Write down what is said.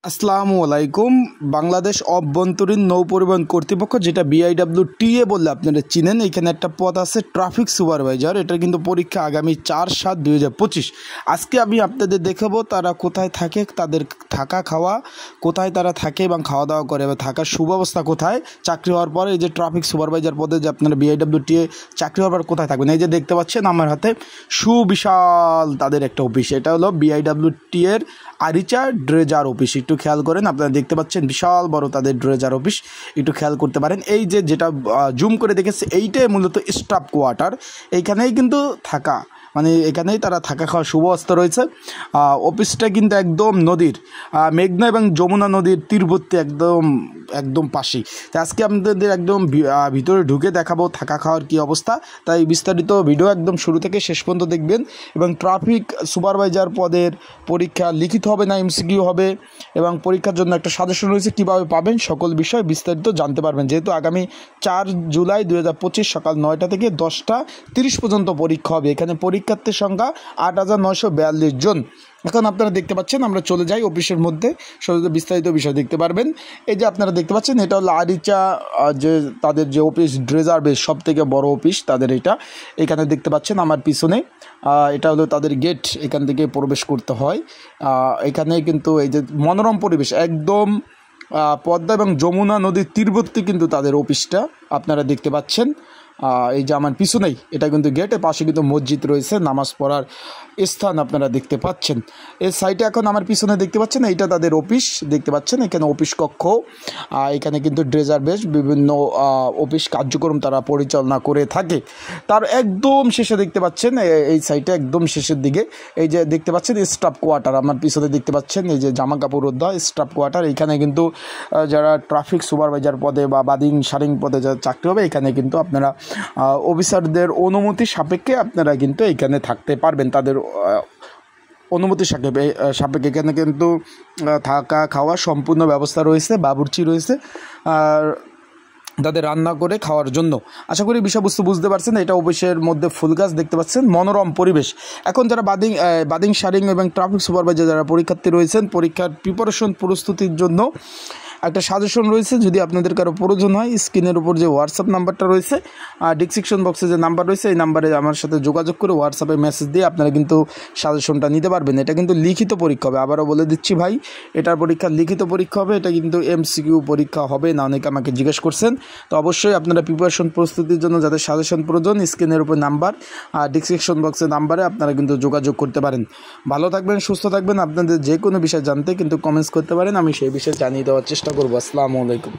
আসসালামু আলাইকুম। বাংলাদেশ অভ্যন্তরীণ নৌ পরিবহন কর্তৃপক্ষ, যেটা BIWTA বললে আপনারা চিনেন, এখানে একটা পদ আছে ট্রাফিক সুপারভাইজার। এটার কিন্তু পরীক্ষা আগামী 4/7/2025। আজকে আমি আপনাদের দেখাবো তারা কোথায় থাকে, তাদের থাকা খাওয়া কোথায় তারা থাকে এবং খাওয়া দাওয়া করে, এবং থাকার সুব্যবস্থা কোথায়। চাকরি হওয়ার পরে এই যে ট্রাফিক সুপারভাইজার পদে যে আপনারা BIWTA চাকরি হওয়ার পর কোথায় থাকবেন, এই যে দেখতে পাচ্ছেন আমার হাতে সুবিশাল তাদের একটা অফিস। এটা হলো BIWTA আরিচা ড্রেজার অফিস। একটু খেয়াল করেন, আপনারা দেখতে পাচ্ছেন বিশাল বড় তাদের ড্রেজার অফিস। একটু খেয়াল করতে পারেন, এই যে যেটা জুম করে দেখেছে এইটাই মূলত স্টাফ কোয়ার্টার। এইখানেই কিন্তু থাকা, মানে এখানেই তারা থাকা খাওয়ার সুব্যবস্থা রয়েছে। অফিসটা কিন্তু একদম নদীর, মেঘনা এবং যমুনা নদীর তীরবর্তী, একদম পাশেই। তাই আজকে আপনাদের একদম ভিতরে ঢুকে দেখাবো থাকা খাওয়ার কী অবস্থা। তাই বিস্তারিত ভিডিও একদম শুরু থেকে শেষ পর্যন্ত দেখবেন। এবং ট্রাফিক সুপারভাইজার পদের পরীক্ষা লিখিত হবে না MCQ হবে, এবং পরীক্ষার জন্য একটা সাজেশন রয়েছে কীভাবে পাবেন, সকল বিষয় বিস্তারিত জানতে পারবেন। যেহেতু আগামী 4 জুলাই 2025 সকাল 9টা থেকে 10টা 30 পর্যন্ত পরীক্ষা হবে। এখানে পরীক্ষার্থীর সংখ্যা 8,942 জন। এখন আপনারা দেখতে পাচ্ছেন, আমরা চলে যাই অফিসের মধ্যে, বিস্তারিত বিষয় দেখতে পারবেন। এই যে আপনারা দেখতে পাচ্ছেন, এটা হলো আরিচা, যে তাদের যে অফিস ড্রেজার বেস সব থেকে বড় অফিস তাদের। এটা এখানে দেখতে পাচ্ছেন আমার পিছনে, এটা হলো তাদের গেট, এখান থেকে প্রবেশ করতে হয়। এখানে কিন্তু এই যে মনোরম পরিবেশ, একদম পদ্মা এবং যমুনা নদীর তীরবর্তী কিন্তু তাদের অফিসটা আপনারা দেখতে পাচ্ছেন। এই যে আমার পিছনেই এটা কিন্তু গেটের পাশে কিন্তু মসজিদ রয়েছে, নামাজ পড়ার স্থান আপনারা দেখতে পাচ্ছেন। এই সাইটে এখন আমার পিছনে দেখতে পাচ্ছেন, এইটা তাদের অফিস দেখতে পাচ্ছেন। এখানে অফিস কক্ষ, এখানে কিন্তু ড্রেজার বেস বিভিন্ন অফিস কার্যক্রম তারা পরিচালনা করে থাকে। তার একদম শেষে দেখতে পাচ্ছেন, এই সাইটে একদম শেষের দিকে এই যে দেখতে পাচ্ছেন স্টাফ কোয়ার্টার। আমার পিছনে দেখতে পাচ্ছেন এই যে জামা কাপড় রোদ্দা স্টাফ কোয়ার্টার। এইখানে কিন্তু যারা ট্রাফিক সুপারভাইজার পদে বা সারিং পদে যারা চাকরি হবে, এখানে কিন্তু আপনারা অফিসারদের অনুমতি সাপেক্ষে আপনারা কিন্তু এখানে থাকতে পারবেন। তাদের অনুমতি সাপেক্ষে এখানে কিন্তু থাকা খাওয়া সম্পূর্ণ ব্যবস্থা রয়েছে, বাবুর্চি রয়েছে আর তাদের রান্না করে খাওয়ার জন্য। আশা করি বিষয়বস্তু বুঝতে পারছেন। এটা অফিসের মধ্যে ফুল গাছ দেখতে পাচ্ছেন, মনোরম পরিবেশ। এখন যারা বাদিং সারিং এবং ট্রাফিক সুপারভাইজার যারা পরীক্ষার্থী রয়েছেন, পরীক্ষার প্রিপারেশন প্রস্তুতির জন্য একটা সাজেশন রয়েছে। যদি আপনাদের কারো প্রয়োজন হয়, স্ক্রিনের উপর যে হোয়াটসঅ্যাপ নাম্বারটা রয়েছে, ডিসক্রিপশন বক্সে যে নাম্বার রয়েছে, এই নাম্বারে আমার সাথে যোগাযোগ করে হোয়াটসঅ্যাপে মেসেজ দিয়ে আপনারা কিন্তু সাজেশনটা নিতে পারবেন। এটা কিন্তু লিখিত পরীক্ষা হবে, আবারও বলে দিচ্ছি ভাই, এটার পরীক্ষা লিখিত পরীক্ষা হবে। এটা কিন্তু MCQ পরীক্ষা হবে না, অনেকে আমাকে জিজ্ঞেস করছেন। তো অবশ্যই আপনারা প্রিপারেশন প্রস্তুতির জন্য যাদের সাজেশন প্রয়োজন, স্ক্রিনের উপর নাম্বার আর ডিসক্রিপশন বক্সের নাম্বারে আপনারা কিন্তু যোগাযোগ করতে পারেন। ভালো থাকবেন, সুস্থ থাকবেন। আপনাদের যে কোনো বিষয় জানতে কিন্তু কমেন্টস করতে পারেন, আমি সেই বিষয়ে জানিয়ে দেওয়ার চেষ্টা করবো। আসসালামু আলাইকুম।